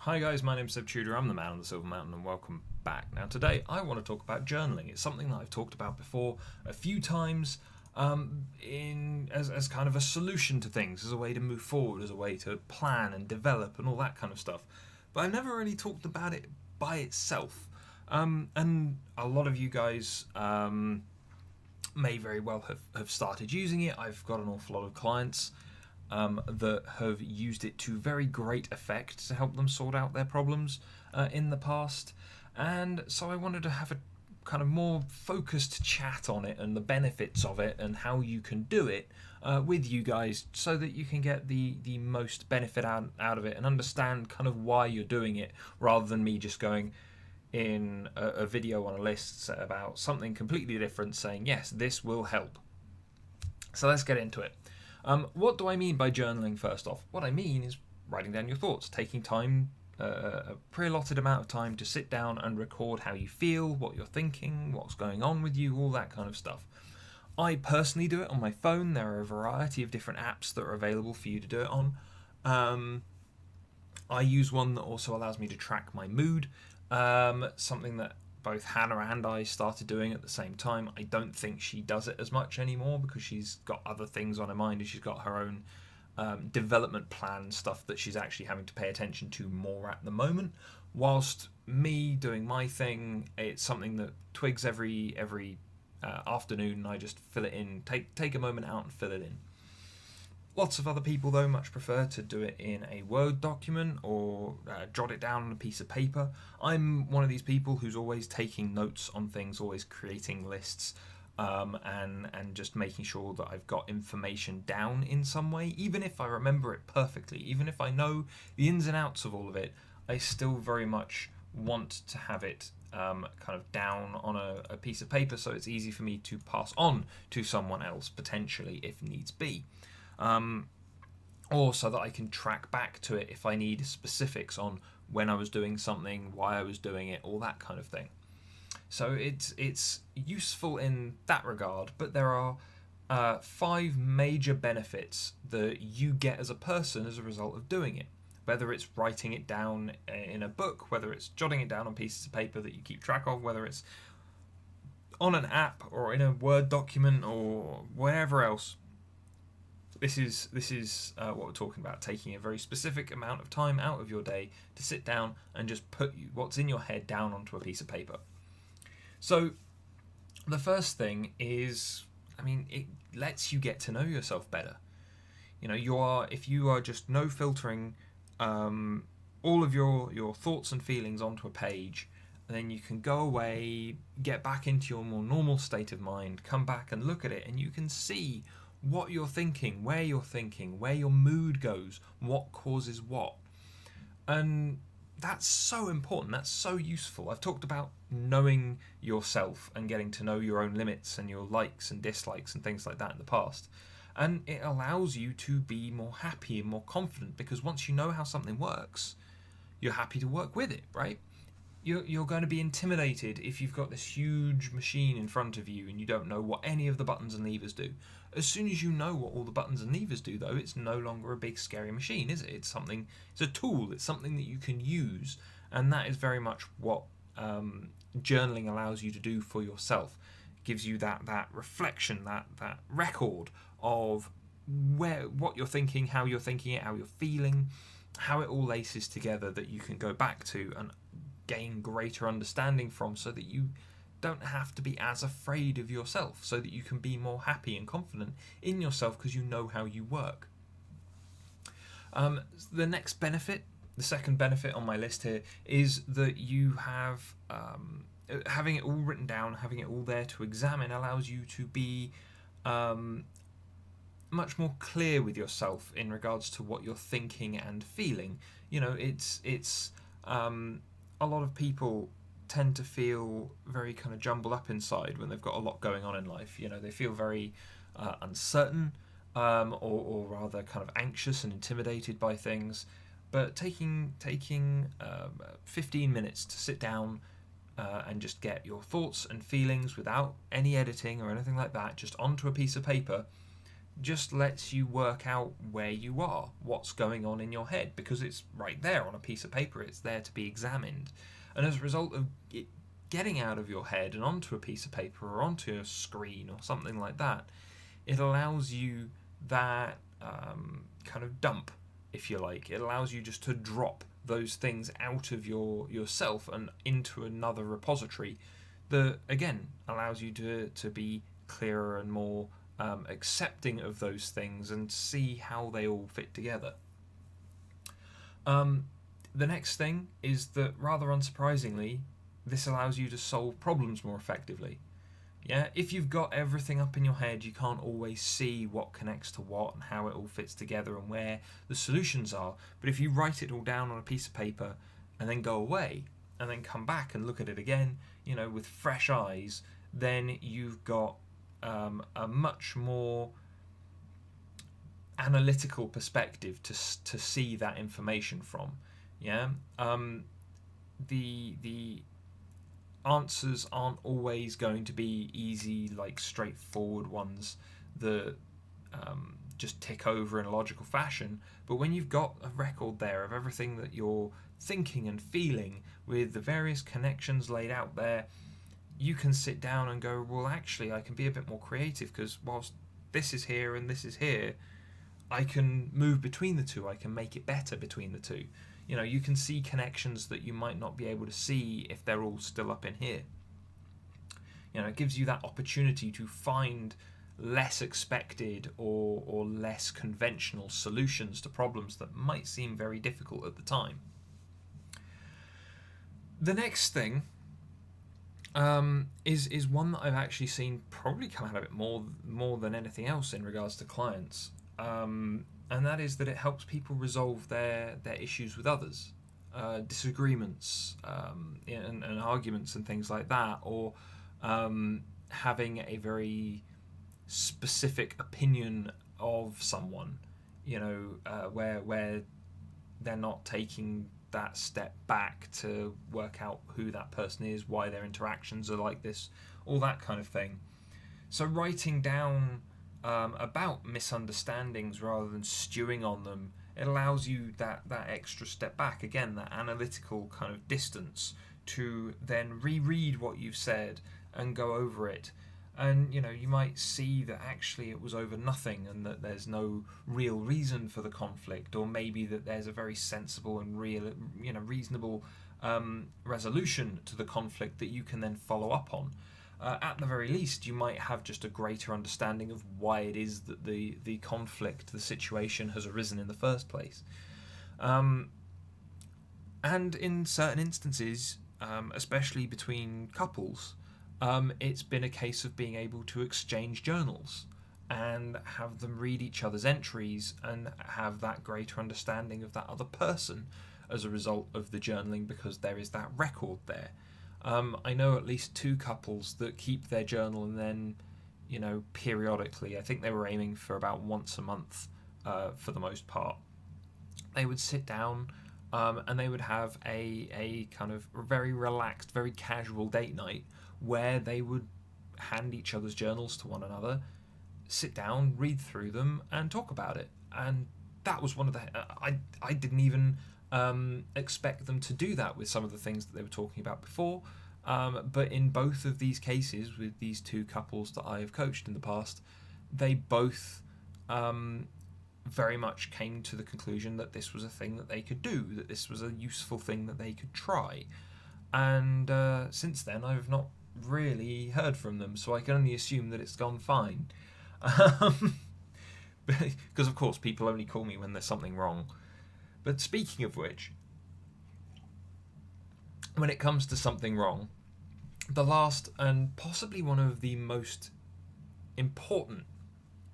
Hi guys, my name's Seb Tudor, I'm the man on the Silver Mountain and welcome back. Now today I want to talk about journaling. It's something that I've talked about before a few times as kind of a solution to things, as a way to move forward, as a way to plan and develop and all that kind of stuff. But I've never really talked about it by itself. And a lot of you guys may very well have started using it. I've got an awful lot of clients that have used it to very great effect to help them sort out their problems in the past. And so I wanted to have a kind of more focused chat on it and the benefits of it and how you can do it with you guys so that you can get the most benefit out of it and understand kind of why you're doing it, rather than me just going in a video on a list about something completely different saying, yes, this will help. So let's get into it. What do I mean by journaling first off? What I mean is writing down your thoughts, taking time, a pre-allotted amount of time to sit down and record how you feel, what you're thinking, what's going on with you, all that kind of stuff. I personally do it on my phone. There are a variety of different apps that are available for you to do it on. I use one that also allows me to track my mood, something that both Hannah and I started doing at the same time. I don't think she does it as much anymore because she's got other things on her mind and she's got her own development plan stuff that she's actually having to pay attention to more at the moment. Whilst me doing my thing, it's something that twigs every afternoon, and I just fill it in, take a moment out and fill it in. Lots of other people, though, much prefer to do it in a Word document or jot it down on a piece of paper. I'm one of these people who's always taking notes on things, always creating lists, and just making sure that I've got information down in some way. Even if I remember it perfectly, even if I know the ins and outs of all of it, I still very much want to have it kind of down on a piece of paper so it's easy for me to pass on to someone else, potentially, if needs be. Or so that I can track back to it if I need specifics on when I was doing something, why I was doing it, all that kind of thing. So it's useful in that regard, but there are 5 major benefits that you get as a person as a result of doing it. Whether it's writing it down in a book, whether it's jotting it down on pieces of paper that you keep track of, whether it's on an app or in a Word document or wherever else. This is what we're talking about, taking a very specific amount of time out of your day to sit down and just put what's in your head down onto a piece of paper. So the first thing is, it lets you get to know yourself better. If you are just no filtering all of your thoughts and feelings onto a page, and then you can go away, get back into your more normal state of mind, come back and look at it, and you can see what you're thinking, where your mood goes, what causes what. And that's so important, that's so useful. I've talked about knowing yourself and getting to know your own limits and your likes and dislikes and things like that in the past. And it allows you to be more happy and more confident, because once you know how something works, you're happy to work with it, right? You're going to be intimidated if you've got this huge machine in front of you and you don't know what any of the buttons and levers do. As soon as you know what all the buttons and levers do, though, it's no longer a big scary machine, is it? It's a tool, it's something that you can use, and that is very much what journaling allows you to do for yourself. It gives you that reflection, that record of what you're thinking, how you're thinking it, how you're feeling, how it all laces together, that you can go back to and gain greater understanding from, so that you don't have to be as afraid of yourself, so that you can be more happy and confident in yourself because you know how you work. The next benefit, the second benefit on my list here, is that you have having it all written down, having it all there to examine, allows you to be much more clear with yourself in regards to what you're thinking and feeling. It's a lot of people tend to feel very kind of jumbled up inside when they've got a lot going on in life. They feel very uncertain, or rather kind of anxious and intimidated by things. But taking 15 minutes to sit down and just get your thoughts and feelings without any editing or anything like that, just onto a piece of paper, just lets you work out where you are, what's going on in your head, because it's right there on a piece of paper. It's there to be examined. And as a result of it getting out of your head and onto a piece of paper or onto a screen or something like that, it allows you that kind of dump, if you like. It allows you just to drop those things out of yourself and into another repository that, again, allows you to be clearer and more accepting of those things and see how they all fit together. The next thing is that, rather unsurprisingly, this allows you to solve problems more effectively. Yeah, if you've got everything up in your head, you can't always see what connects to what and how it all fits together and where the solutions are. But if you write it all down on a piece of paper and then go away and then come back and look at it again, with fresh eyes, then you've got a much more analytical perspective to see that information from. Yeah, the answers aren't always going to be easy, like straightforward ones that just tick over in a logical fashion. But when you've got a record there of everything that you're thinking and feeling with the various connections laid out there, you can sit down and go, well, actually, I can be a bit more creative, because whilst this is here and this is here, I can move between the two. I can make it better between the two. You can see connections that you might not be able to see if they're all still up in here. It gives you that opportunity to find less expected or less conventional solutions to problems that might seem very difficult at the time. The next thing is one that I've actually seen probably come out of it more than anything else in regards to clients. And that is that it helps people resolve their issues with others, disagreements and arguments and things like that, or having a very specific opinion of someone, where they're not taking that step back to work out who that person is, why their interactions are like this, all that kind of thing. So writing down about misunderstandings rather than stewing on them, it allows you that extra step back, again, that analytical kind of distance, to then reread what you've said and go over it. And you might see that actually it was over nothing and that there's no real reason for the conflict, or maybe that there's a very sensible and reasonable resolution to the conflict that you can then follow up on. At the very least, you might have just a greater understanding of why it is that the conflict, the situation, has arisen in the first place. And in certain instances, especially between couples, it's been a case of being able to exchange journals and have them read each other's entries and have that greater understanding of that other person as a result of the journaling, because there is that record there. I know at least 2 couples that keep their journal, and then, periodically, I think they were aiming for about once a month for the most part, they would sit down and they would have a kind of very relaxed, very casual date night where they would hand each other's journals to one another, sit down, read through them, and talk about it. And that was one of the... I didn't even expect them to do that with some of the things that they were talking about before. But in both of these cases, with these 2 couples that I have coached in the past, they both very much came to the conclusion that this was a thing that they could do, that this was a useful thing that they could try. And since then, I've not really heard from them, so I can only assume that it's gone fine. Because, of course, people only call me when there's something wrong. But speaking of which, when it comes to something wrong, the last and possibly one of the most important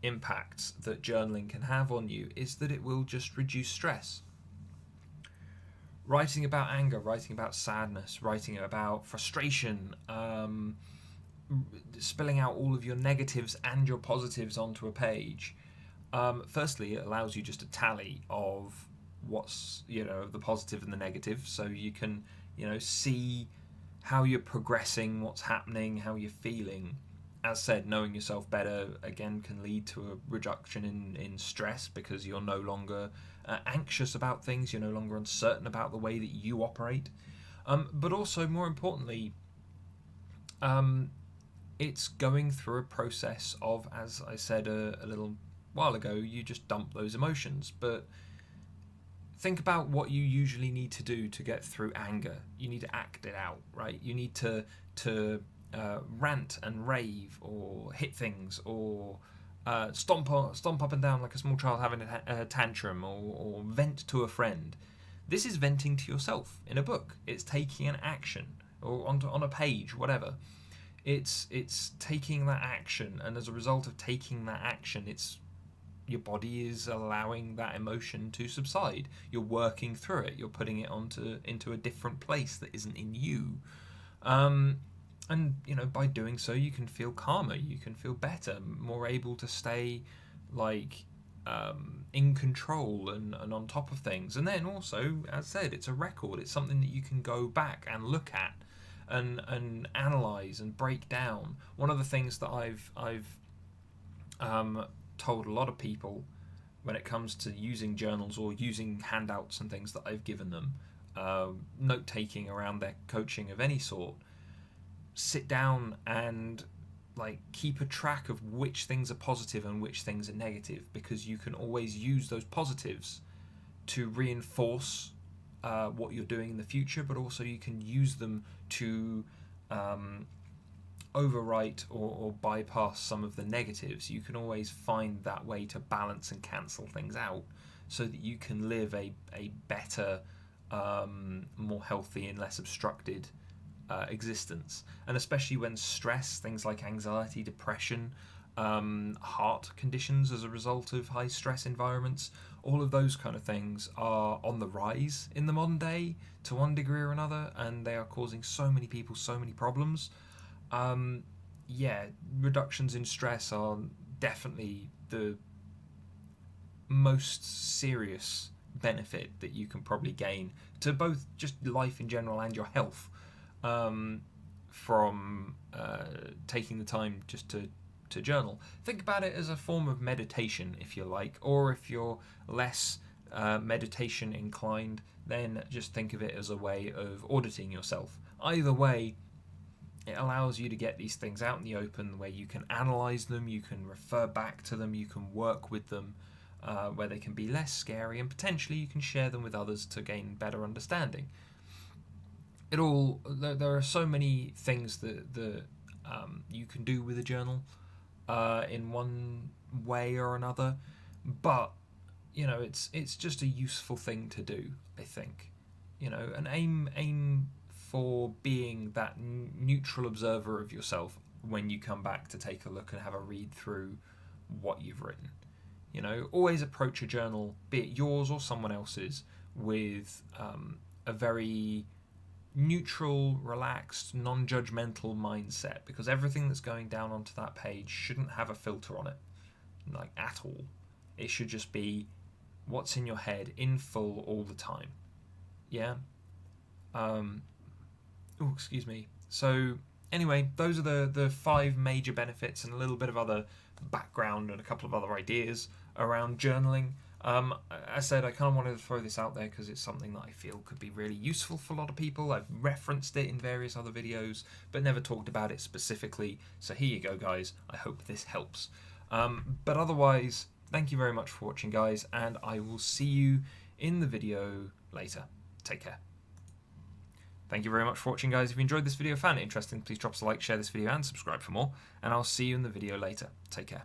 impacts that journaling can have on you is that it will just reduce stress. Writing about anger, writing about sadness, writing about frustration, spilling out all of your negatives and your positives onto a page. Firstly, it allows you just a tally of what's, the positive and the negative, so you can, see how you're progressing, what's happening, how you're feeling. as said, knowing yourself better again can lead to a reduction in stress, because you're no longer anxious about things, you're no longer uncertain about the way that you operate. But also, more importantly, it's going through a process of, as I said a little while ago, you just dump those emotions. But think about what you usually need to do to get through anger. You need to act it out, right? You need to rant and rave, or hit things, or stomp up and down like a small child having a tantrum, or vent to a friend. This is venting to yourself in a book. It's taking an action, or on a page, whatever. It's taking that action, and as a result of taking that action, your body is allowing that emotion to subside. You're working through it. You're putting it into a different place that isn't in you. And by doing so, you can feel calmer. You can feel better, more able to stay in control and on top of things. And then also, as I said, it's a record. It's something that you can go back and look at and analyze and break down. One of the things that I've told a lot of people when it comes to using journals or using handouts and things that I've given them, note taking around their coaching of any sort, sit down and keep a track of which things are positive and which things are negative, because you can always use those positives to reinforce what you're doing in the future, but also you can use them to overwrite or bypass some of the negatives. You can always find that way to balance and cancel things out, so that you can live a better, more healthy and less obstructed existence. And especially when stress, things like anxiety, depression, heart conditions as a result of high stress environments, all of those kind of things are on the rise in the modern day to one degree or another, and they are causing so many people so many problems. Reductions in stress are definitely the most serious benefit that you can probably gain to both just life in general and your health, from taking the time just to journal. Think about it as a form of meditation, if you like, or if you're less meditation inclined, then just think of it as a way of auditing yourself. Either way, it allows you to get these things out in the open, where you can analyze them, you can refer back to them, you can work with them, where they can be less scary, and potentially you can share them with others to gain better understanding. There are so many things that you can do with a journal in one way or another, but it's just a useful thing to do, I think. And aim for being that neutral observer of yourself when you come back to take a look and have a read through what you've written. Always approach a journal, be it yours or someone else's, with a very neutral, relaxed, non-judgmental mindset, because everything that's going down onto that page shouldn't have a filter on it, at all. It should just be what's in your head in full all the time. Yeah. Excuse me. So anyway, those are the 5 major benefits, and a little bit of other background and a couple of other ideas around journaling. As I said, I kind of wanted to throw this out there because it's something that I feel could be really useful for a lot of people. I've referenced it in various other videos, but never talked about it specifically. So here you go, guys. I hope this helps. But otherwise, thank you very much for watching, guys, and I will see you in the video later. Take care. Thank you very much for watching, guys. If you enjoyed this video, found it interesting, please drop us a like, share this video, and subscribe for more. And I'll see you in the video later. Take care.